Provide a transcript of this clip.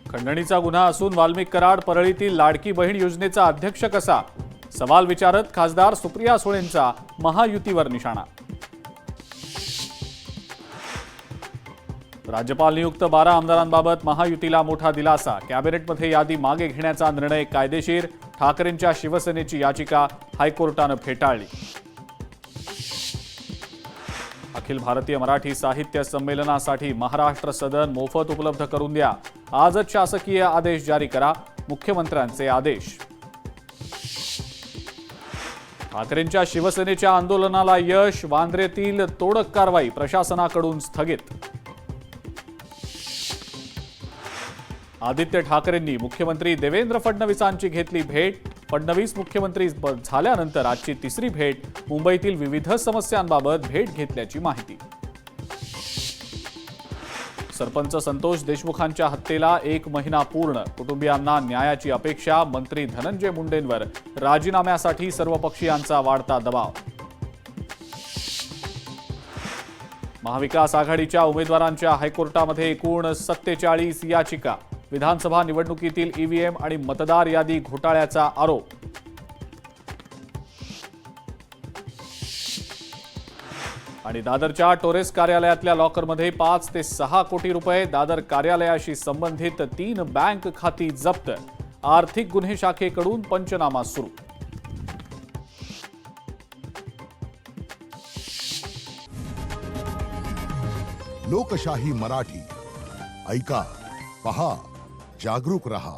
खंडणीचा गुन्हा असून वाल्मिक कराड परळीतील लाडकी बहीण योजनेचा अध्यक्ष कसा? सवाल विचारत खासदार सुप्रिया सुळेंचा महायुतीवर निशाणा। राज्यपाल नियुक्त 12 आमदारांबाबत महायुतीला मोठा दिलासा। कॅबिनेटमध्ये यादी मागे घेण्याचा निर्णय कायदेशीर। ठाकरेंच्या शिवसेनेची याचिका हायकोर्टानं फेटाळली। अखिल भारतीय मराठी साहित्य संमेलनासाठी महाराष्ट्र सदन मोफत उपलब्ध करून द्या। आजच शासकीय आदेश जारी करा, मुख्यमंत्र्यांचे आदेश। ठाकरेंच्या शिवसेनेच्या आंदोलनाला यश। वांद्र्यातील तोडक कारवाई प्रशासनाकडून स्थगित। आदित्य ठाकरेंनी मुख्यमंत्री देवेंद्र फडणवीसांची घेतली भेट। फडणवीस मुख्यमंत्री झाल्यानंतर आजची तिसरी भेट। मुंबईतील विविध समस्यांबाबत भेट घेतल्याची माहिती। सरपंच संतोष देशमुखांच्या हत्येला 1 महिना पूर्ण। कुटुंबियांना न्यायाची अपेक्षा। मंत्री धनंजय मुंडेंवर राजीनाम्यासाठी सर्वपक्षीयांचा वाढता दबाव। महाविकास आघाडीच्या उमेदवारांच्या हायकोर्टामध्ये एकूण 47 याचिका। विधानसभा निवडणुकीतील ईव्हीएम आणि मतदार यादी घोटाळ्याचा आरोप। आणि दादरच्या टोरेस कार्यालयातल्या लॉकरमध्ये 5 ते 6 कोटी रुपये। दादर कार्यालयाशी संबंधित 3 बँक खाती जप्त। आर्थिक गुन्हे शाखेकडून पंचनामा सुरू। लोकशाही मराठी ऐका, पहा, जागरूक रहा।